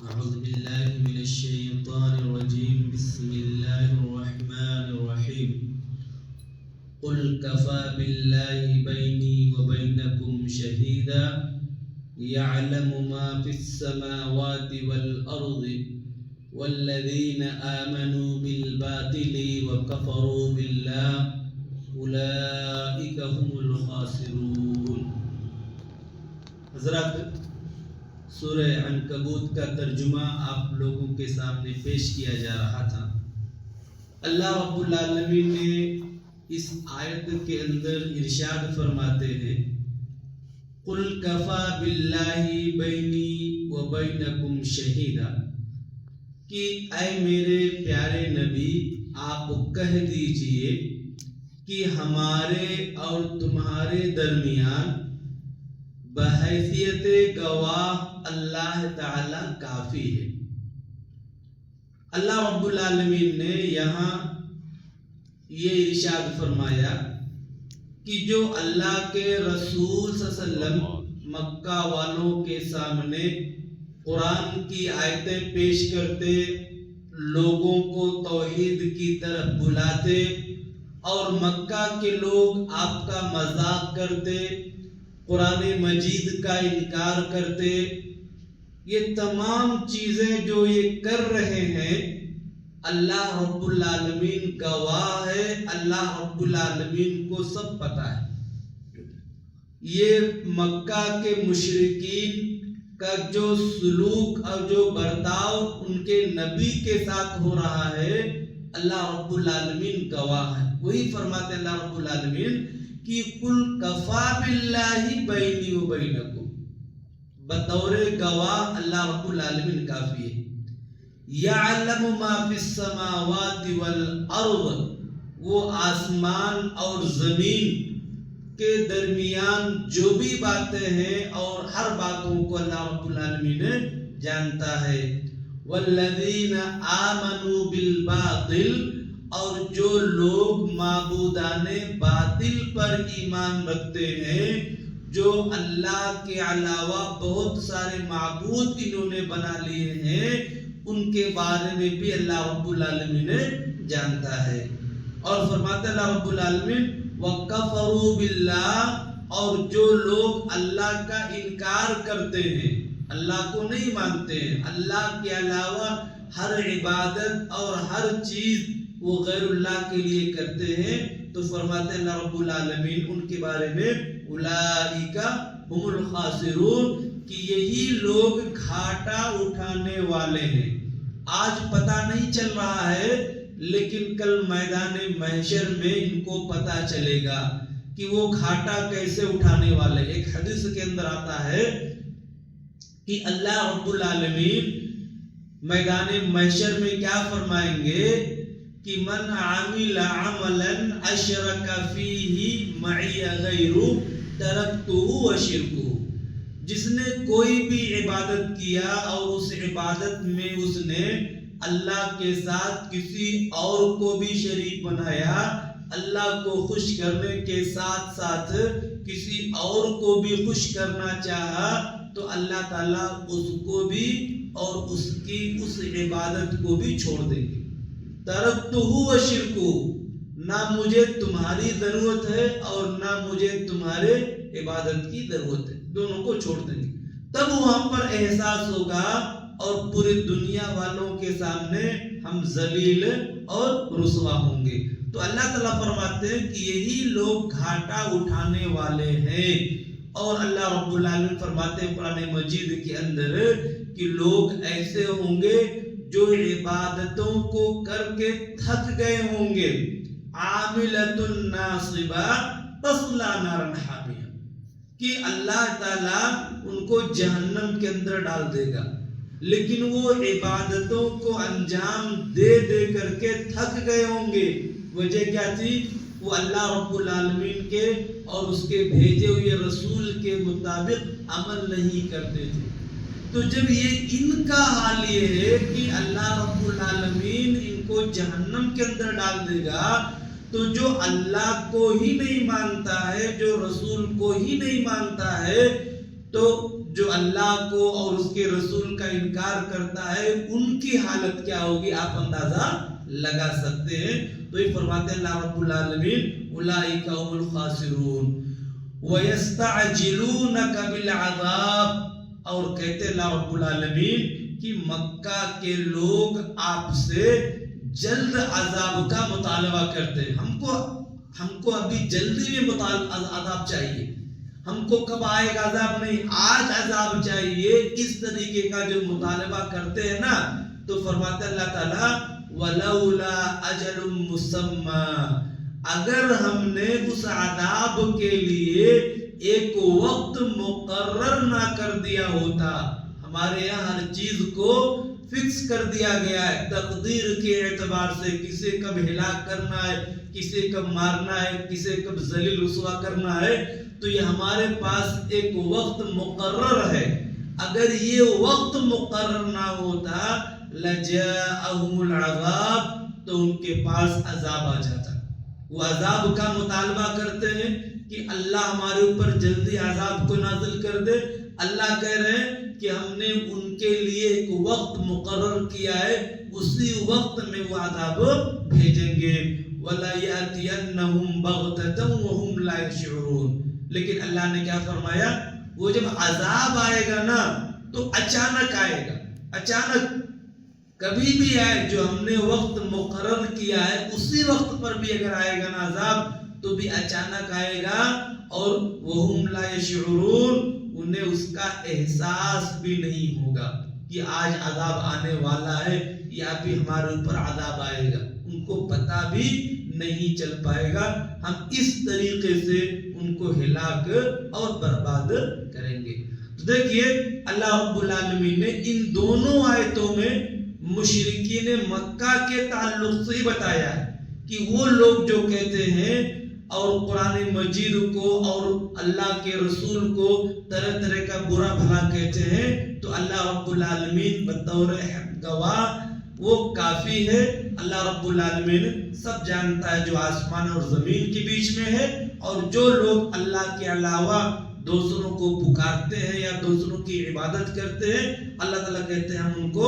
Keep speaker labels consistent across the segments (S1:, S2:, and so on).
S1: أعوذ بالله من الشيطان الرجيم بسم الله الرحمن الرحيم قل كفى بالله بيني وبينكم شهيدا يعلم ما في السماوات والأرض والذين آمنوا بالباطل وكفروا بالله أولئك هم الخاسرون. حضرات، سورہ عنکبوت کا ترجمہ آپ لوگوں کے سامنے پیش کیا جا رہا تھا. اللہ رب العالمین نے اس آیت کے اندر ارشاد فرماتے ہیں قُلْ كَفَى بِاللَّهِ بَيْنِي وَبَيْنَكُمْ شَهِيدًا، کہ اے میرے پیارے نبی آپ کہہ دیجئے کہ ہمارے اور تمہارے درمیان بحیثیت گواہ اللہ تعالی کافی ہے. اللہ رب العالمین نے یہاں یہ ارشاد فرمایا کہ جو اللہ کے رسول صلی اللہ علیہ وسلم مکہ والوں کے سامنے قرآن کی آیتیں پیش کرتے، لوگوں کو توحید کی طرف بلاتے اور مکہ کے لوگ آپ کا مذاق کرتے، قرآن مجید کا انکار کرتے، یہ تمام چیزیں جو یہ کر رہے ہیں اللہ رب العالمین گواہ ہے. اللہ رب العالمین کو سب پتہ ہے. یہ مکہ کے مشرکین کا جو سلوک اور جو برتاؤ ان کے نبی کے ساتھ ہو رہا ہے اللہ رب العالمین گواہ ہے. وہی فرماتے اللہ رب العالمین کہ قُلْ كَفَى بِاللَّهِ بَيْنِي وَبَيْنَكُمْ، بطور گواہ اللہ رب العالمین کافی ہے. یعلم ما فی السماوات والارض، وہ آسمان اور زمین کے درمیان جو بھی باتیں ہیں اور ہر باتوں کو اللہ رب العالمین جانتا ہے. والذین آمنوا بالباطل، اور جو لوگ معبودان باطل پر ایمان رکھتے ہیں، جو اللہ کے علاوہ بہت سارے معبود انہوں نے بنا لیے ہیں، ان کے بارے میں بھی اللہ رب العالمین جانتا ہے. اور فرماتے اللہ رب العالمین وَكَفَرُوا بِاللَّهِ، اور جو لوگ اللہ کا انکار کرتے ہیں، اللہ کو نہیں مانتے ہیں، اللہ کے علاوہ ہر عبادت اور ہر چیز وہ غیر اللہ کے لیے کرتے ہیں، تو فرماتے اللہ رب العالمین ان کے بارے میں اولئک هم الخاسرون، کہ یہی لوگ گھاٹا اٹھانے والے ہیں. آج پتہ نہیں چل رہا ہے لیکن کل میدان محشر میں ان کو پتہ چلے گا کہ وہ گھاٹا کیسے اٹھانے والے. ایک حدیث کے اندر آتا ہے کہ اللہ رب العالمین میدان محشر میں کیا فرمائیں گے کہ من عمل عملا اشرک فیہ معی غیر ترکتہ وشرکہ، جس نے کوئی بھی عبادت کیا اور اس عبادت میں اس نے اللہ کے ساتھ کسی اور کو بھی شریک بنایا، اللہ کو خوش کرنے کے ساتھ ساتھ کسی اور کو بھی خوش کرنا چاہا، تو اللہ تعالیٰ اس کو بھی اور اس کی اس عبادت کو بھی چھوڑ دیں گے. ترکتہ وشرکہ، نہ مجھے تمہاری ضرورت ہے اور نہ مجھے تمہارے عبادت کی ضرورت ہے، دونوں کو چھوڑ دیں گے. تب وہاں پر احساس ہوگا اور پوری دنیا والوں کے سامنے ہم ذلیل اور رسوا ہوں گے. تو اللہ تعالیٰ فرماتے ہیں کہ یہی لوگ گھاٹا اٹھانے والے ہیں. اور اللہ رب العالمین فرماتے ہیں قرآن مجید کے اندر کہ لوگ ایسے ہوں گے جو عبادتوں کو کر کے تھک گئے ہوں گے. عاملۃ ناصبہ تصلی نارا حامیہ، کہ اللہ تعالیٰ ان کو جہنم کے اندر ڈال دے گا، لیکن وہ عبادتوں کو انجام دے دے کر کے تھک گئے ہوں گے. وجہ کیا تھی؟ وہ اللہ رب العالمین کے اور اس کے بھیجے ہوئے رسول کے مطابق عمل نہیں کرتے تھے. تو جب یہ ان کا حال یہ ہے کہ اللہ رب العالمین ان کو جہنم کے اندر ڈال دے گا، تو جو اللہ کو ہی نہیں مانتا ہے، جو رسول کو ہی نہیں مانتا ہے، تو جو اللہ کو اور اس کے رسول کا انکار کرتا ہے ان کی حالت کیا ہوگی آپ اندازہ لگا سکتے ہیں. تو یہ فرماتے ہیں اللہ رب العالمین اولئک هم الخاسرون وَيَسْتَعْجِلُونَكَ بِالْعَذَابِ، اور کہتے اللہ رب العالمین کہ مکہ کے لوگ آپ سے جلد عذاب کا مطالبہ کرتے ہیں. ہم کو ابھی جلدی میں عذاب چاہیے، ہم کو کب آئے گا عذاب نہیں، آج عذاب چاہیے، اس طریقے کا جو مطالبہ کرتے ہیں نا. تو فرماتے اللہ تعالیٰ وَلَوْلَا أَجَلٌ مُّسَمًّى، اگر ہم نے اس عذاب کے لیے ایک وقت مقرر نہ کر دیا ہوتا. ہمارے یہاں ہر چیز کو فکس کر دیا گیا ہے تقدیر کے اعتبار سے، کسے کب ہلاک کرنا ہے، کسے کب مارنا ہے، کسے کب ذلیل رسوا کرنا ہے. تو یہ ہمارے پاس ایک وقت مقرر ہے. اگر یہ وقت مقرر نہ ہوتا لجاءہم العذاب، تو ان کے پاس عذاب آ جاتا. وہ عذاب کا مطالبہ کرتے ہیں کہ اللہ ہمارے اوپر جلدی عذاب کو نازل کر دے. اللہ کہہ رہے ہیں کہ ہم نے ان کے لیے ایک وقت مقرر کیا ہے، اسی وقت میں وہ عذاب بھیجیں گے. وَلَا يَأْتِيَنَّهُمْ بَغْتَةً وَهُمْ لَا يَشْعُرُونَ، لیکن اللہ نے کیا فرمایا، وہ جب عذاب آئے گا نا تو اچانک آئے گا. اچانک کبھی بھی آئے، جو ہم نے وقت مقرر کیا ہے اسی وقت پر بھی اگر آئے گا نا عذاب تو بھی اچانک آئے گا. اور وَهُمْ لَا يَشْعُرُونَ، انہیں اس کا احساس بھی نہیں ہوگا کہ آج عذاب آنے والا ہے یا ابھی ہمارے اوپر عذاب آئے گا. ان کو پتہ بھی نہیں چل پائے گا. ہم اس طریقے سے ان کو ہلاک اور برباد کریں گے. تو دیکھیے اللہ رب العالمین نے ان دونوں آیتوں میں مشرکین مکہ کے تعلق سے ہی بتایا ہے کہ وہ لوگ جو کہتے ہیں اور قرآن مجید کو اور اللہ کے رسول کو طرح طرح کا برا بھلا کہتے ہیں، تو اللہ رب العالمین بطور گواہ وہ کافی ہے. اللہ رب العالمین سب جانتا ہے جو آسمان اور زمین کے بیچ میں ہے. اور جو لوگ اللہ کے علاوہ دوسروں کو پکارتے ہیں یا دوسروں کی عبادت کرتے ہیں، اللہ تعالیٰ کہتے ہیں ہم ان کو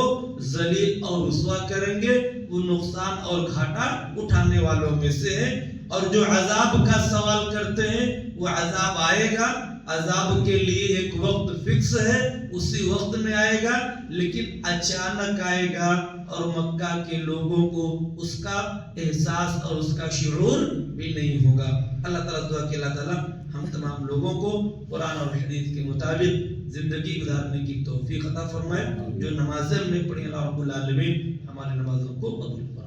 S1: ذلیل اور رسوا کریں گے. وہ نقصان اور گھاٹا اٹھانے والوں میں سے ہے. اور جو عذاب کا سوال کرتے ہیں وہ عذاب آئے گا، عذاب کے لیے ایک وقت فکس ہے، اسی وقت میں آئے گا، لیکن اچانک آئے گا اور مکہ کے لوگوں کو اس کا احساس اور اس کا شعور بھی نہیں ہوگا. اللہ تعالیٰ دعا کہ اللہ تعالیٰ ہم تمام لوگوں کو قرآن اور حدیث کے مطابق زندگی گزارنے کی توفیق عطا فرمائے. جو نمازیں ہم نے پڑھی اللہ رب العالمین ہماری نمازوں کو قبول